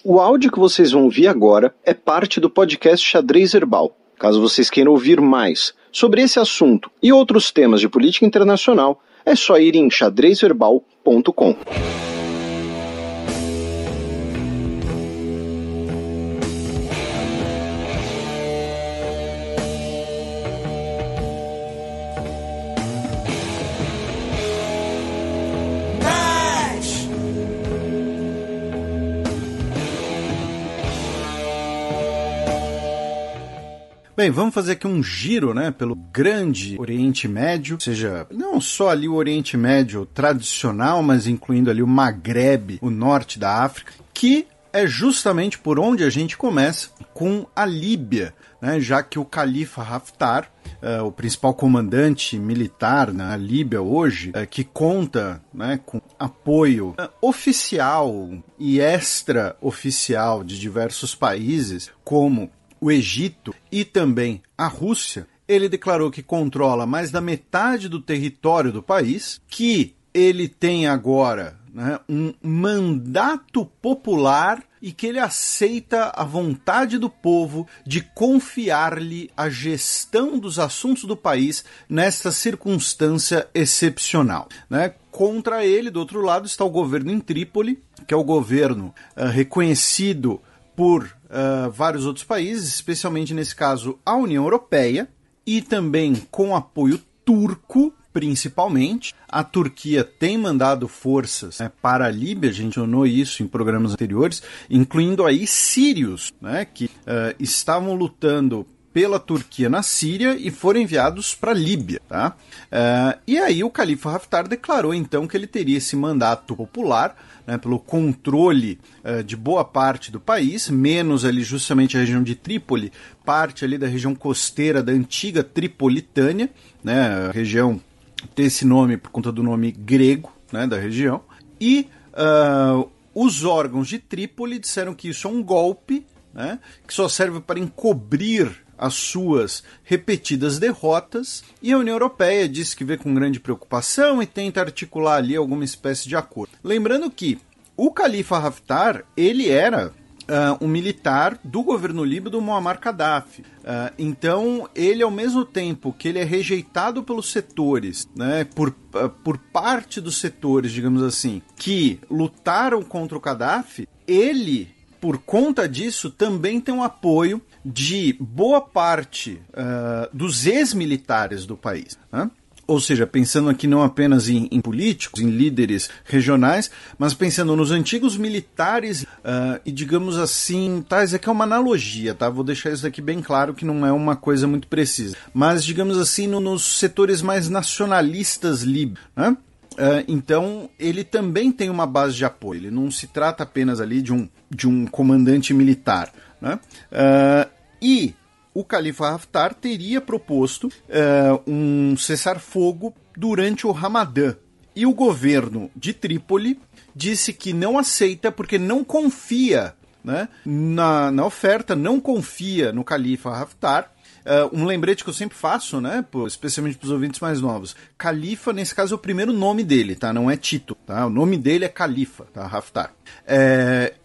O áudio que vocês vão ouvir agora é parte do podcast Xadrez Herbal. Caso vocês queiram ouvir mais sobre esse assunto e outros temas de política internacional, é só ir em xadrezverbal.com. Bem, vamos fazer aqui um giro, né, pelo grande Oriente Médio, ou seja, não só ali o Oriente Médio tradicional, mas incluindo ali o Magrebe, o norte da África, que é justamente por onde a gente começa com a Líbia, né, já que o Califa Haftar, o principal comandante militar na Líbia hoje, que conta, né, com apoio oficial e extraoficial de diversos países, como o Egito e também a Rússia, ele declarou que controla mais da metade do território do país, que ele tem agora, né, um mandato popular e que ele aceita a vontade do povo de confiar-lhe a gestão dos assuntos do país nesta circunstância excepcional, né? Contra ele, do outro lado, está o governo em Trípoli, que é o governo reconhecido por vários outros países, especialmente nesse caso a União Europeia, e também com apoio turco, principalmente. A Turquia tem mandado forças, né, para a Líbia, a gente notou isso em programas anteriores, incluindo aí sírios, né, que estavam lutando pela Turquia na Síria e foram enviados para a Líbia. Tá? E aí o Califa Haftar declarou então que ele teria esse mandato popular, né, pelo controle de boa parte do país, menos ali justamente a região de Trípoli, parte ali da região costeira da antiga Tripolitânia, né, a região tem esse nome por conta do nome grego, né, da região, e os órgãos de Trípoli disseram que isso é um golpe, né, que só serve para encobrir as suas repetidas derrotas, e a União Europeia disse que vê com grande preocupação e tenta articular ali alguma espécie de acordo. Lembrando que o Califa Haftar, ele era um militar do governo líbio do Muammar Gaddafi. Então, ele, ao mesmo tempo que ele é rejeitado pelos setores, né, por parte dos setores, digamos assim, que lutaram contra o Gaddafi, ele, por conta disso, também tem um apoio de boa parte dos ex-militares do país, né? Ou seja, pensando aqui não apenas em políticos, em líderes regionais, mas pensando nos antigos militares e, digamos assim, tá, isso aqui é uma analogia, tá? Vou deixar isso aqui bem claro que não é uma coisa muito precisa, mas, digamos assim, nos setores mais nacionalistas líbios, né? Então, ele também tem uma base de apoio, ele não se trata apenas ali de um comandante militar, né? E o Califa Haftar teria proposto um cessar-fogo durante o Ramadã. E o governo de Trípoli disse que não aceita porque não confia, né, na oferta, não confia no Califa Haftar. Um lembrete que eu sempre faço, né, especialmente para os ouvintes mais novos. Califa, nesse caso, é o primeiro nome dele, tá? Não é Tito, tá? O nome dele é Califa, tá? Haftar.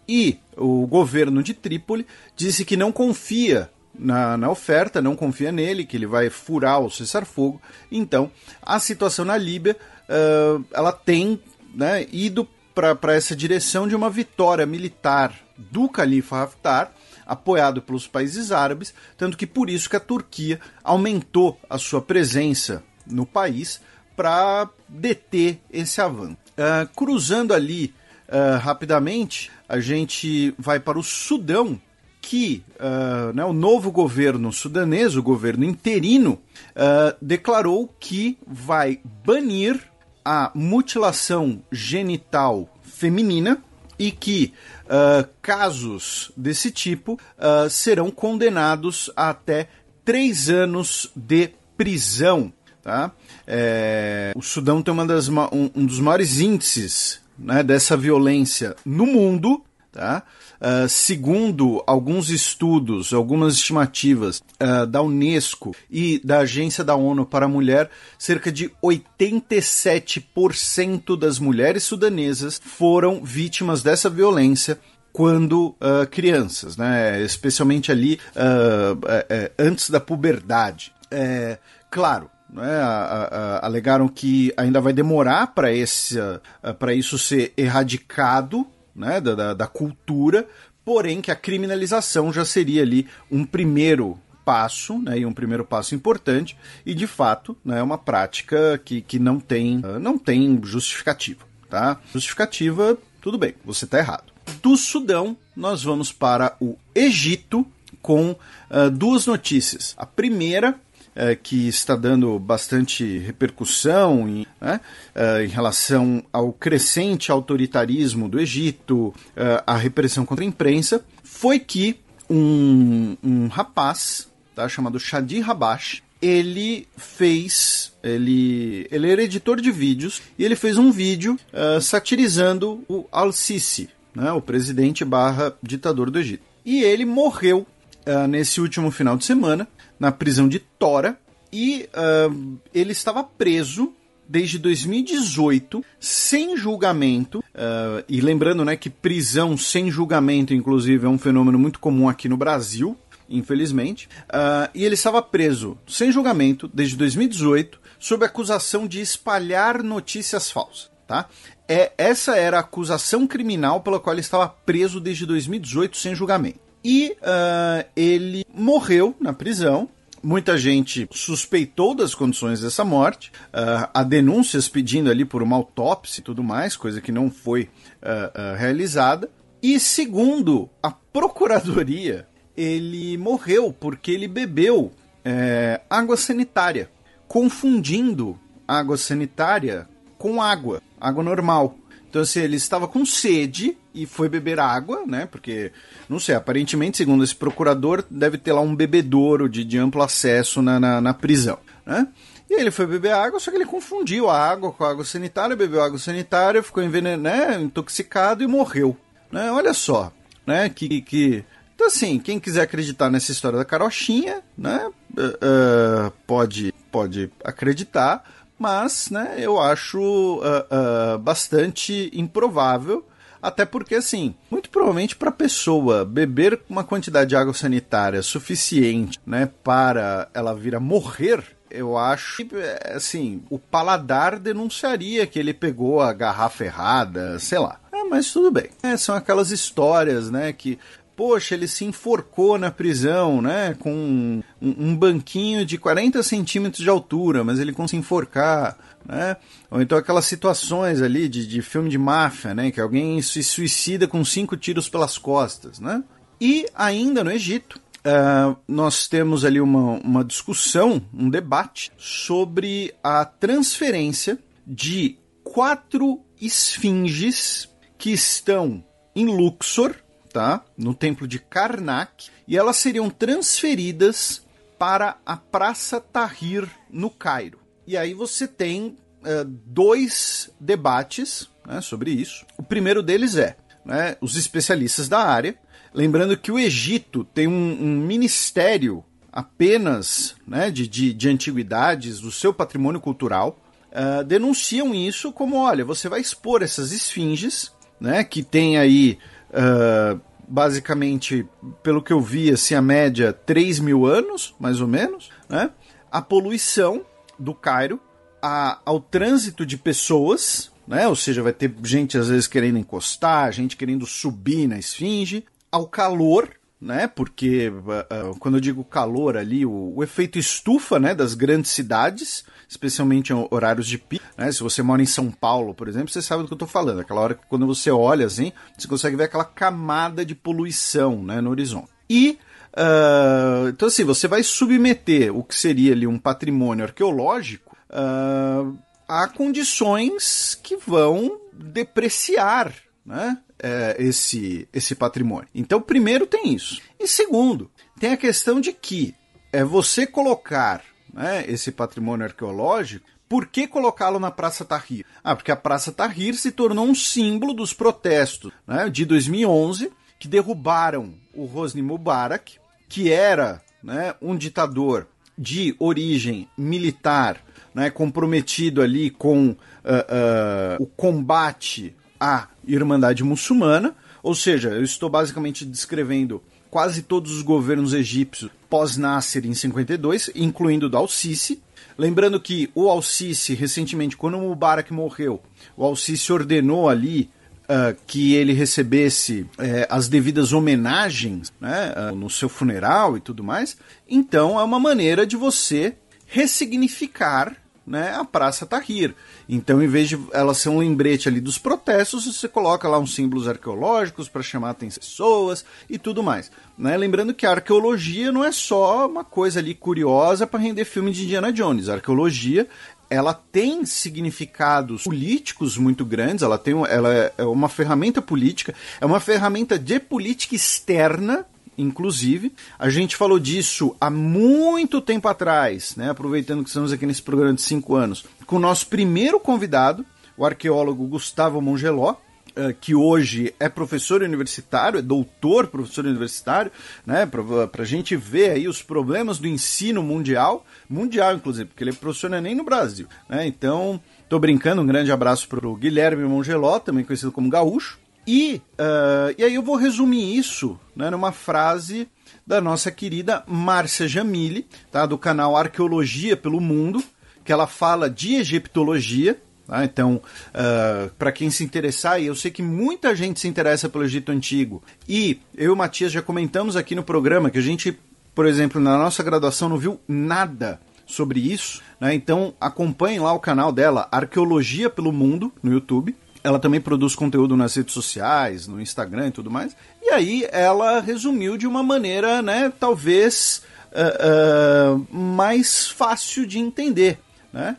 E o governo de Trípoli disse que não confia na oferta, não confia nele, que ele vai furar o cessar-fogo. Então, a situação na Líbia, ela tem, né, ido para essa direção de uma vitória militar do Califa Haftar, apoiado pelos países árabes, tanto que por isso que a Turquia aumentou a sua presença no país para deter esse avanço. Cruzando ali rapidamente, a gente vai para o Sudão, que né, o novo governo sudanês, o governo interino, declarou que vai banir a mutilação genital feminina e que casos desse tipo serão condenados a até 3 anos de prisão. Tá? O Sudão tem um dos maiores índices, né, dessa violência no mundo. Tá? Segundo alguns estudos, algumas estimativas da Unesco e da Agência da ONU para a Mulher, cerca de 87% das mulheres sudanesas foram vítimas dessa violência quando crianças, né? Especialmente ali antes da puberdade. Claro, né? Alegaram que ainda vai demorar para isso ser erradicado, né? da cultura, porém que a criminalização já seria ali um primeiro passo, né, e um primeiro passo importante, e de fato, né, é uma prática que não tem justificativa, tá? Justificativa, tudo bem, você está errado. Do Sudão, nós vamos para o Egito com duas notícias. A primeira, que está dando bastante repercussão em relação ao crescente autoritarismo do Egito, a repressão contra a imprensa, foi que um rapaz, tá, chamado Shadi Habash, ele era editor de vídeos e ele fez um vídeo satirizando o Al-Sisi, né, o presidente / ditador do Egito. E ele morreu nesse último final de semana na prisão de Tora e ele estava preso desde 2018, sem julgamento, e lembrando, né, que prisão sem julgamento, inclusive, é um fenômeno muito comum aqui no Brasil, infelizmente, e ele estava preso sem julgamento desde 2018, sob acusação de espalhar notícias falsas, tá? Essa era a acusação criminal pela qual ele estava preso desde 2018 sem julgamento. E ele morreu na prisão. Muita gente suspeitou das condições dessa morte, há denúncias pedindo ali por uma autópsia e tudo mais, coisa que não foi realizada. E segundo a procuradoria, ele morreu porque ele bebeu água sanitária, confundindo água sanitária com água normal. Então, assim, ele estava com sede e foi beber água, né? Porque, não sei, aparentemente, segundo esse procurador, deve ter lá um bebedouro de amplo acesso na prisão, né? E aí ele foi beber água, só que ele confundiu a água com a água sanitária, bebeu água sanitária, ficou intoxicado e morreu, né? Olha só, né? Então, assim, quem quiser acreditar nessa história da carochinha, né? Pode acreditar. Mas, né, eu acho bastante improvável, até porque, assim, muito provavelmente para a pessoa beber uma quantidade de água sanitária suficiente, né, para ela vir a morrer, eu acho que, assim, o paladar denunciaria que ele pegou a garrafa errada, sei lá. Mas tudo bem. São aquelas histórias, né, que... Poxa, ele se enforcou na prisão, né, com um banquinho de 40 centímetros de altura, mas ele conseguiu se enforcar, né? Ou então aquelas situações ali de filme de máfia, né, que alguém se suicida com 5 tiros pelas costas, né? E ainda no Egito, nós temos ali uma discussão, um debate sobre a transferência de 4 esfinges que estão em Luxor, tá? No templo de Karnak, e elas seriam transferidas para a Praça Tahrir, no Cairo. E aí você tem 2 debates, né, sobre isso. O primeiro deles né, os especialistas da área, lembrando que o Egito tem um ministério apenas, né, de antiguidades, do seu patrimônio cultural, denunciam isso como, olha, você vai expor essas esfinges, né, que tem aí... basicamente, pelo que eu vi, assim, a média 3.000 anos, mais ou menos, né? A poluição do Cairo, ao trânsito de pessoas, né? Ou seja, vai ter gente às vezes querendo encostar, gente querendo subir na esfinge, ao calor, né? Porque quando eu digo calor ali, o efeito estufa, né, das grandes cidades, especialmente em horários de pico, né? Se você mora em São Paulo, por exemplo, você sabe do que eu estou falando. Aquela hora que quando você olha assim, você consegue ver aquela camada de poluição, né, no horizonte. E então assim, você vai submeter o que seria ali um patrimônio arqueológico a condições que vão depreciar, né, esse patrimônio. Então, primeiro tem isso. E segundo, tem a questão de que você colocar, né, esse patrimônio arqueológico, por que colocá-lo na Praça Tahrir? Porque a Praça Tahrir se tornou um símbolo dos protestos, né, de 2011, que derrubaram o Hosni Mubarak, que era, né, um ditador de origem militar, né, comprometido ali com o combate à Irmandade Muçulmana, Ou seja, eu estou basicamente descrevendo quase todos os governos egípcios pós-Nasser em 52, incluindo o do Al-Sisi. Lembrando que o Al-Sisi, recentemente, quando o Mubarak morreu, o Al-Sisi ordenou ali que ele recebesse as devidas homenagens, né, no seu funeral e tudo mais. Então é uma maneira de você ressignificar, né, a Praça Tahrir. Então, em vez de ela ser um lembrete ali dos protestos, você coloca lá uns símbolos arqueológicos para chamar a atenção das pessoas e tudo mais, né? Lembrando que a arqueologia não é só uma coisa ali curiosa para render filme de Indiana Jones. A arqueologia, ela tem significados políticos muito grandes, ela é uma ferramenta política, é uma ferramenta de política externa, inclusive. A gente falou disso há muito tempo atrás, né, aproveitando que estamos aqui nesse programa de 5 anos, com o nosso primeiro convidado, o arqueólogo Gustavo Mongeló, que hoje é professor universitário, é doutor professor universitário, né, para a gente ver aí os problemas do ensino mundial inclusive, porque ele é professor nem no Brasil, né? Então, tô brincando, um grande abraço para o Guilherme Mongeló, também conhecido como Gaúcho, e aí eu vou resumir isso, né, numa frase da nossa querida Márcia Jamili, tá, do canal Arqueologia pelo Mundo, que ela fala de egiptologia. Então, para quem se interessar, e eu sei que muita gente se interessa pelo Egito Antigo, e eu e o Matias já comentamos aqui no programa que a gente, por exemplo, na nossa graduação não viu nada sobre isso, né? Então acompanhem lá o canal dela, Arqueologia pelo Mundo, no YouTube. Ela também produz conteúdo nas redes sociais, no Instagram e tudo mais. E aí ela resumiu de uma maneira, né, talvez mais fácil de entender, né?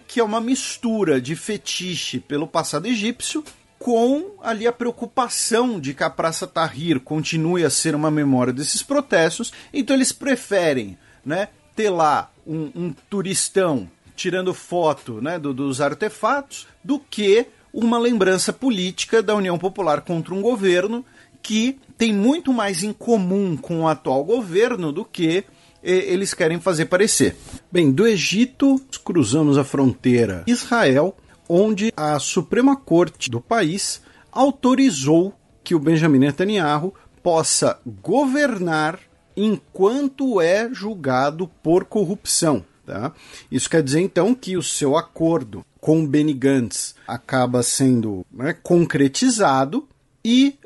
Que é uma mistura de fetiche pelo passado egípcio com ali a preocupação de que a Praça Tahrir continue a ser uma memória desses protestos. Então eles preferem, né, ter lá um turistão tirando foto, né, dos artefatos, do que uma lembrança política da União Popular contra um governo que tem muito mais em comum com o atual governo do que eles querem fazer parecer. Bem, do Egito, cruzamos a fronteira Israel, onde a Suprema Corte do país autorizou que o Benjamin Netanyahu possa governar enquanto é julgado por corrupção. Tá? Isso quer dizer, então, que o seu acordo com o Benny Gantz acaba sendo, né, concretizado e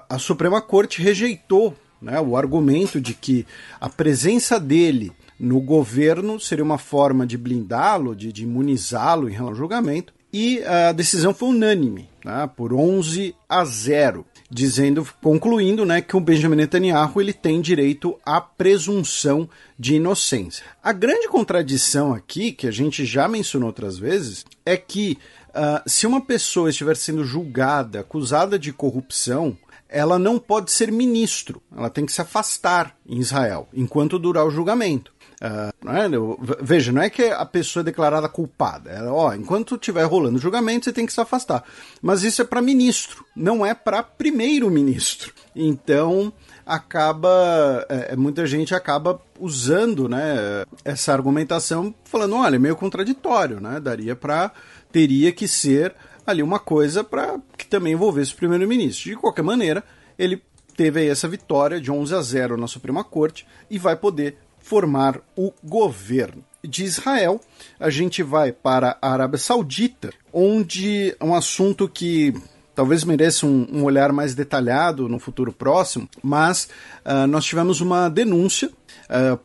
a Suprema Corte rejeitou, né, o argumento de que a presença dele no governo seria uma forma de blindá-lo, de imunizá-lo em relação ao julgamento, e a decisão foi unânime, né, por 11-0, concluindo, né, que o Benjamin Netanyahu ele tem direito à presunção de inocência. A grande contradição aqui, que a gente já mencionou outras vezes, é que se uma pessoa estiver sendo julgada, acusada de corrupção, ela não pode ser ministro, ela tem que se afastar em Israel, enquanto durar o julgamento. Veja, não é que a pessoa é declarada culpada, enquanto estiver rolando o julgamento você tem que se afastar, mas isso é para ministro, não é para primeiro-ministro. Então muita gente acaba usando, né, essa argumentação, falando, olha, é meio contraditório, né? Teria que ser ali uma coisa para que também envolvesse o primeiro-ministro. De qualquer maneira, ele teve aí essa vitória de 11-0 na Suprema Corte e vai poder formar o governo. De Israel, a gente vai para a Arábia Saudita, onde é um assunto que talvez mereça um olhar mais detalhado no futuro próximo, mas nós tivemos uma denúncia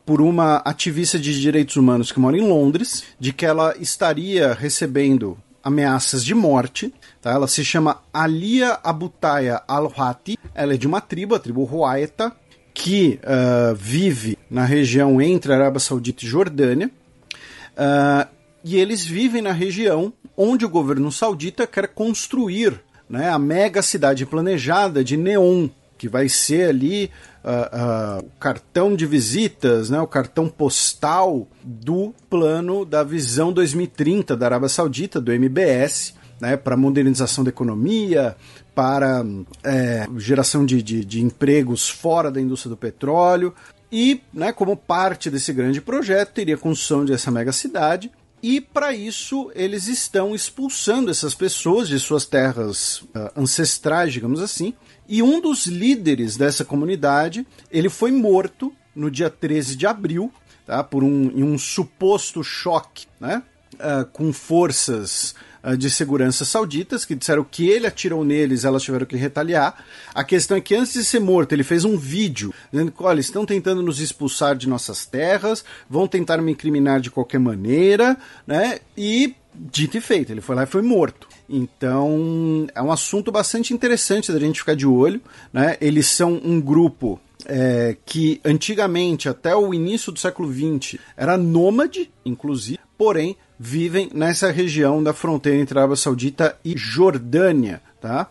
por uma ativista de direitos humanos que mora em Londres, de que ela estaria recebendo ameaças de morte. Tá? Ela se chama Alia Abutaya Al-Hati, ela é de uma tribo, a tribo Huaita, que vive na região entre Arábia Saudita e Jordânia, e eles vivem na região onde o governo saudita quer construir, né, a mega cidade planejada de Neom, que vai ser ali o cartão de visitas, né, o cartão postal do plano da Visão 2030 da Arábia Saudita, do MBS, né, para modernização da economia, para geração de empregos fora da indústria do petróleo. E, né, como parte desse grande projeto, teria a construção dessa mega cidade E para isso eles estão expulsando essas pessoas de suas terras ancestrais, digamos assim. E um dos líderes dessa comunidade, ele foi morto no dia 13 de abril, tá, em um suposto choque, né, com forças de segurança sauditas, que disseram que ele atirou neles, elas tiveram que retaliar. A questão é que antes de ser morto, ele fez um vídeo dizendo que, olha, estão tentando nos expulsar de nossas terras, vão tentar me incriminar de qualquer maneira, né? E, dito e feito, ele foi lá e foi morto. Então, é um assunto bastante interessante da gente ficar de olho, né? Eles são um grupo que antigamente, até o início do século XX, era nômade, inclusive, porém, vivem nessa região da fronteira entre a Arábia Saudita e Jordânia, tá?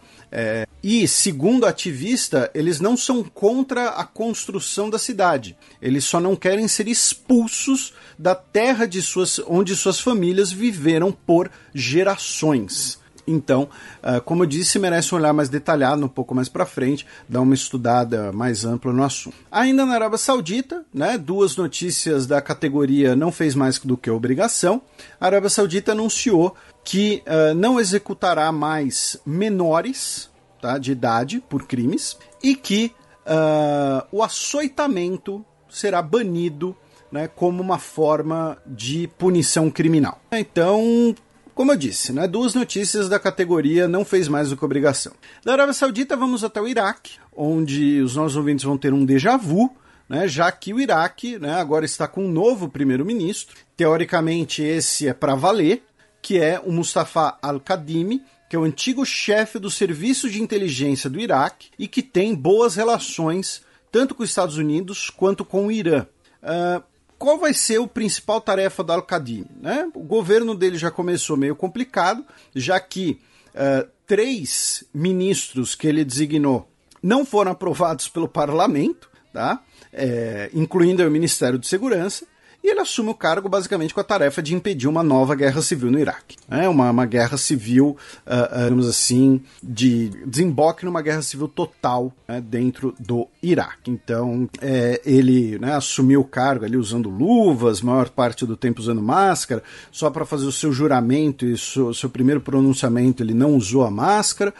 E, segundo a ativista, eles não são contra a construção da cidade. Eles só não querem ser expulsos da terra onde suas famílias viveram por gerações. Então, como eu disse, merece um olhar mais detalhado um pouco mais para frente, dar uma estudada mais ampla no assunto. Ainda na Arábia Saudita, né, 2 notícias da categoria não fez mais do que obrigação. A Arábia Saudita anunciou que não executará mais menores, tá, de idade por crimes e que o açoitamento será banido, né, como uma forma de punição criminal. Então, como eu disse, né, 2 notícias da categoria não fez mais do que obrigação. Da Arábia Saudita vamos até o Iraque, onde os nossos ouvintes vão ter um déjà vu, né, já que o Iraque, né, agora está com um novo primeiro-ministro. Teoricamente esse é para valer, que é o Mustafa al-Kadhimi, que é o antigo chefe do serviço de inteligência do Iraque e que tem boas relações tanto com os Estados Unidos quanto com o Irã. Qual vai ser a principal tarefa do al-Kadhimi, né? O governo dele já começou meio complicado, já que 3 ministros que ele designou não foram aprovados pelo parlamento, tá? Incluindo o Ministério de Segurança, e ele assume o cargo basicamente com a tarefa de impedir uma nova guerra civil no Iraque. Uma guerra civil, digamos assim, de desemboque numa guerra civil total, né, dentro do Iraque. Então, ele, né, assumiu o cargo ali usando luvas, maior parte do tempo usando máscara, só para fazer o seu juramento e o seu primeiro pronunciamento ele não usou a máscara.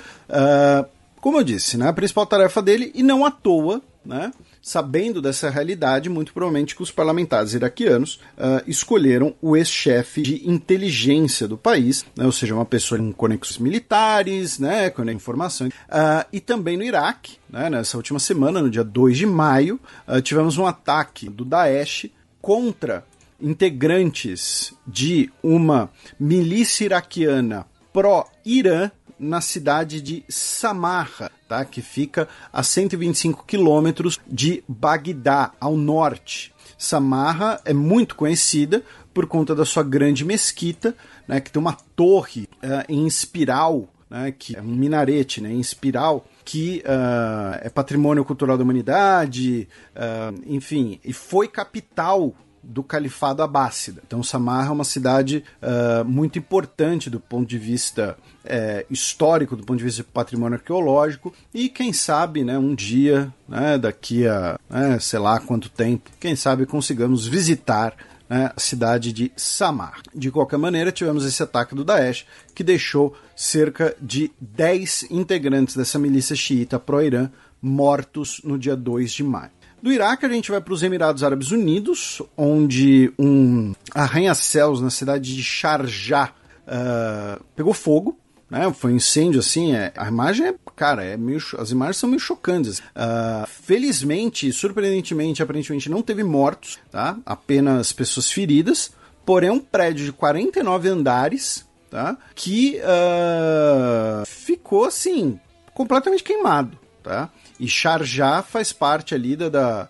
Como eu disse, né, a principal tarefa dele, e não à toa, né, sabendo dessa realidade, muito provavelmente que os parlamentares iraquianos escolheram o ex-chefe de inteligência do país, né, ou seja, uma pessoa com conexões militares, né, com informações. E também no Iraque, né, nessa última semana, no dia 2 de maio, tivemos um ataque do Daesh contra integrantes de uma milícia iraquiana pró-Irã, na cidade de Samarra, tá? Que fica a 125 quilômetros de Bagdá, ao norte. Samarra é muito conhecida por conta da sua grande mesquita, né, que tem uma torre em espiral, né, que é um minarete, né, em espiral, que é patrimônio cultural da humanidade, enfim, e foi capital do Califado Abássida. Então Samarra é uma cidade muito importante do ponto de vista histórico, do ponto de vista de patrimônio arqueológico, e quem sabe, né, um dia, né, daqui a sei lá quanto tempo, quem sabe consigamos visitar, né, a cidade de Samarra. De qualquer maneira, tivemos esse ataque do Daesh que deixou cerca de 10 integrantes dessa milícia xiita pró-Irã mortos no dia 2 de maio. Do Iraque a gente vai para os Emirados Árabes Unidos, onde um arranha-céus na cidade de Sharjah pegou fogo, né? Foi um incêndio assim, a imagem as imagens são meio chocantes. Felizmente, surpreendentemente, aparentemente não teve mortos, tá? Apenas pessoas feridas, porém um prédio de 49 andares, tá? Que ficou assim, completamente queimado, tá? E Sharjah faz parte ali da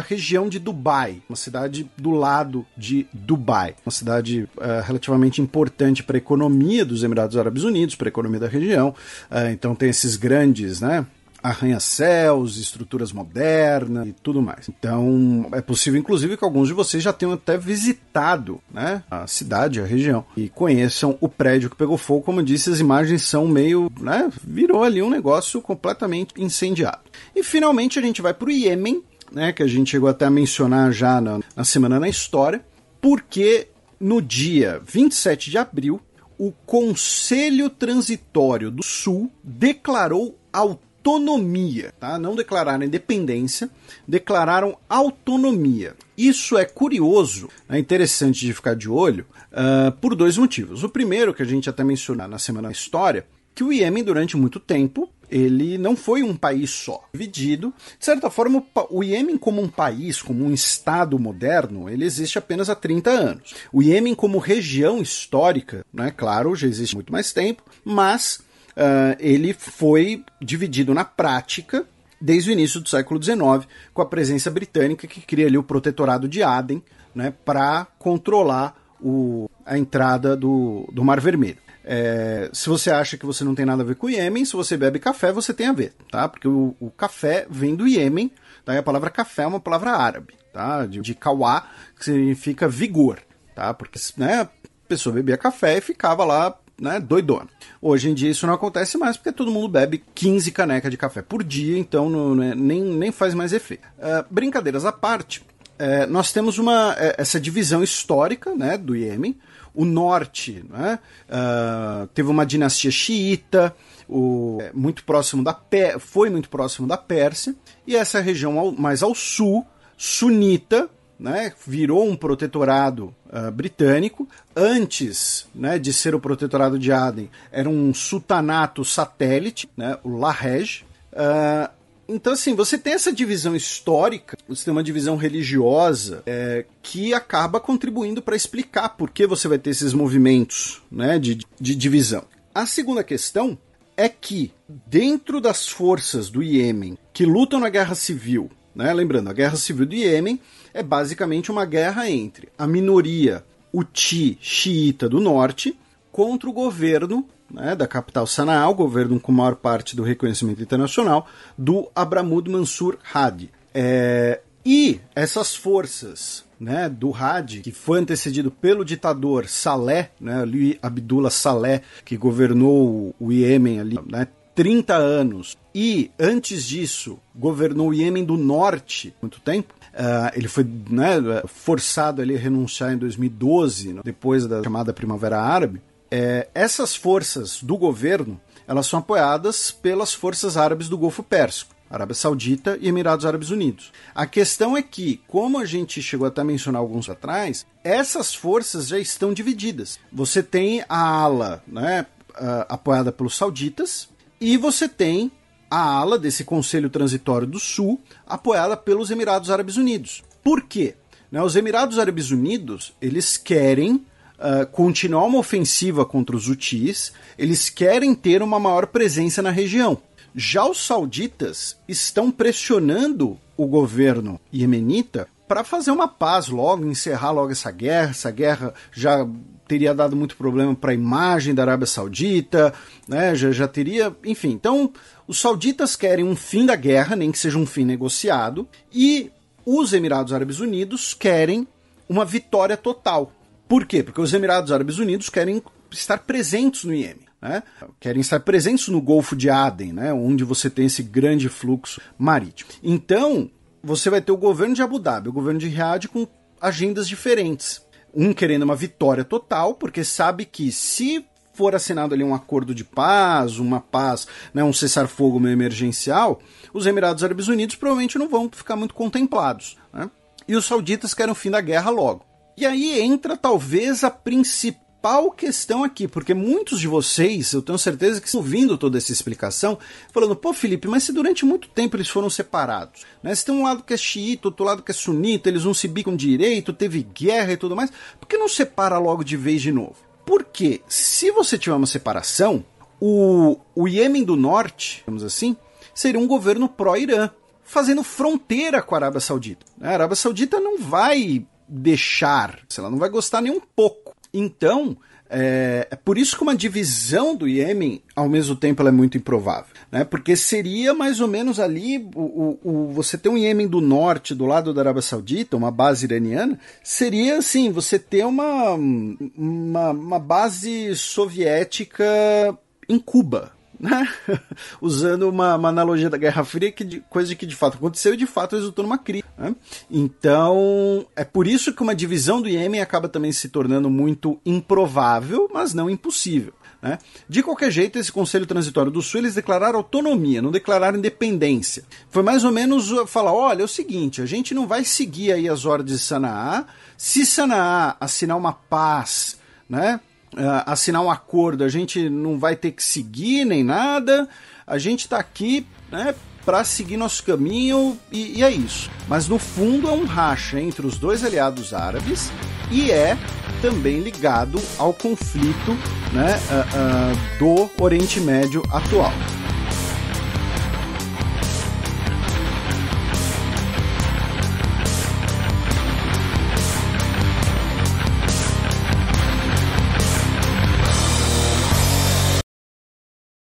região de Dubai, uma cidade do lado de Dubai, uma cidade relativamente importante para a economia dos Emirados Árabes Unidos, para a economia da região. Então tem esses grandes, né, arranha-céus, estruturas modernas e tudo mais. Então é possível, inclusive, que alguns de vocês já tenham até visitado, né, a cidade, a região, e conheçam o prédio que pegou fogo. Como eu disse, as imagens são meio, né, virou ali um negócio completamente incendiado. E finalmente a gente vai para o Iêmen, né, que a gente chegou até a mencionar já na Semana na História, porque no dia 27 de abril, o Conselho Transitório do Sul declarou autonomia, tá? Não declararam independência, declararam autonomia. Isso é curioso, é interessante de ficar de olho, por dois motivos. O primeiro, que a gente até mencionou na Semana da História, que o Iêmen, durante muito tempo, ele não foi um país só, dividido. De certa forma, o Iêmen como um país, como um Estado moderno, ele existe apenas há 30 anos. O Iêmen como região histórica, né, claro, já existe há muito mais tempo, mas ele foi dividido na prática desde o início do século XIX, com a presença britânica que cria ali o Protetorado de Aden, né, para controlar a entrada do Mar Vermelho. Se você acha que você não tem nada a ver com o Iêmen, se você bebe café, você tem a ver, tá? Porque o café vem do Iêmen, tá? E a palavra café é uma palavra árabe, tá? De kawá, que significa vigor, tá? Porque, né, a pessoa bebia café e ficava lá, né, doidona. Hoje em dia isso não acontece mais porque todo mundo bebe 15 canecas de café por dia, então nem faz mais efeito. Brincadeiras à parte, nós temos essa divisão histórica, né, do Iêmen. O norte, né, teve uma dinastia xiita, muito próximo foi muito próximo da Pérsia, e essa região mais ao sul, sunita, né, virou um protetorado britânico. Antes, né, de ser o protetorado de Aden, era um sultanato satélite, né, o Lahej. Então, assim, você tem essa divisão histórica, você tem uma divisão religiosa que acaba contribuindo para explicar por que você vai ter esses movimentos, né, de divisão. A segunda questão é que, dentro das forças do Iêmen que lutam na guerra civil, né, lembrando, a guerra civil do Iêmen é basicamente uma guerra entre a minoria Houthi xiita do norte contra o governo, né, da capital Sanaa, o governo com maior parte do reconhecimento internacional, do Abramoud Mansur Hadi. E essas forças, né, do Hadi, que foi antecedido pelo ditador Saleh, né, Ali Abdullah Saleh, que governou o Iêmen ali, né, 30 anos, e antes disso governou o Iêmen do norte muito tempo. Ele foi, né, forçado ali a renunciar em 2012, né, depois da chamada Primavera Árabe. Essas forças do governo, elas são apoiadas pelas forças árabes do Golfo Pérsico, Arábia Saudita e Emirados Árabes Unidos. A questão é que, como a gente chegou até a mencionar alguns atrás, essas forças já estão divididas. Você tem a ala, né, apoiada pelos sauditas, e você tem a ala desse Conselho Transitório do Sul, apoiada pelos Emirados Árabes Unidos. Por quê? Os Emirados Árabes Unidos, eles querem continuar uma ofensiva contra os Houthis, eles querem ter uma maior presença na região. Já os sauditas estão pressionando o governo iemenita para fazer uma paz logo, encerrar logo essa guerra já teria dado muito problema para a imagem da Arábia Saudita, né, já teria, enfim. Então, os sauditas querem um fim da guerra, nem que seja um fim negociado, e os Emirados Árabes Unidos querem uma vitória total. Por quê? Porque os Emirados Árabes Unidos querem estar presentes no Iêmen, né? Querem estar presentes no Golfo de Aden, né? Onde você tem esse grande fluxo marítimo. Então, você vai ter o governo de Abu Dhabi, o governo de Riad com agendas diferentes. Um querendo uma vitória total, porque sabe que se for assinado ali um acordo de paz, uma paz, né, um cessar-fogo meio emergencial, os Emirados Árabes Unidos provavelmente não vão ficar muito contemplados, né? E os sauditas querem o fim da guerra logo. E aí entra talvez a principal questão aqui, porque muitos de vocês, eu tenho certeza que estão ouvindo toda essa explicação, falando, pô Felipe, mas se durante muito tempo eles foram separados, né? Se tem um lado que é xiita, outro lado que é sunita, eles não se bicam direito, teve guerra e tudo mais, por que não separa logo de vez de novo? Porque se você tiver uma separação, o Iêmen do Norte, digamos assim, seria um governo pró-Irã, fazendo fronteira com a Arábia Saudita. A Arábia Saudita não vai deixar, ela não vai gostar nem um pouco. Então, é por isso que uma divisão do Iêmen, ao mesmo tempo, ela é muito improvável, né? Porque seria mais ou menos ali, você ter um Iêmen do norte, do lado da Arábia Saudita, uma base iraniana, seria assim, você ter uma base soviética em Cuba, né? Usando uma analogia da Guerra Fria, coisa que de fato aconteceu e de fato resultou numa crise, né? Então, é por isso que uma divisão do Iêmen acaba também se tornando muito improvável, mas não impossível, né? De qualquer jeito, esse Conselho Transitório do Sul, eles declararam autonomia, não declararam independência. Foi mais ou menos falar, olha, é o seguinte, a gente não vai seguir aí as ordens de Sanaá. Se Sanaá assinar uma paz, né, assinar um acordo, a gente não vai ter que seguir nem nada, a gente está aqui, né, para seguir nosso caminho e é isso. Mas no fundo é um racha entre os dois aliados árabes e é também ligado ao conflito, né, do Oriente Médio atual.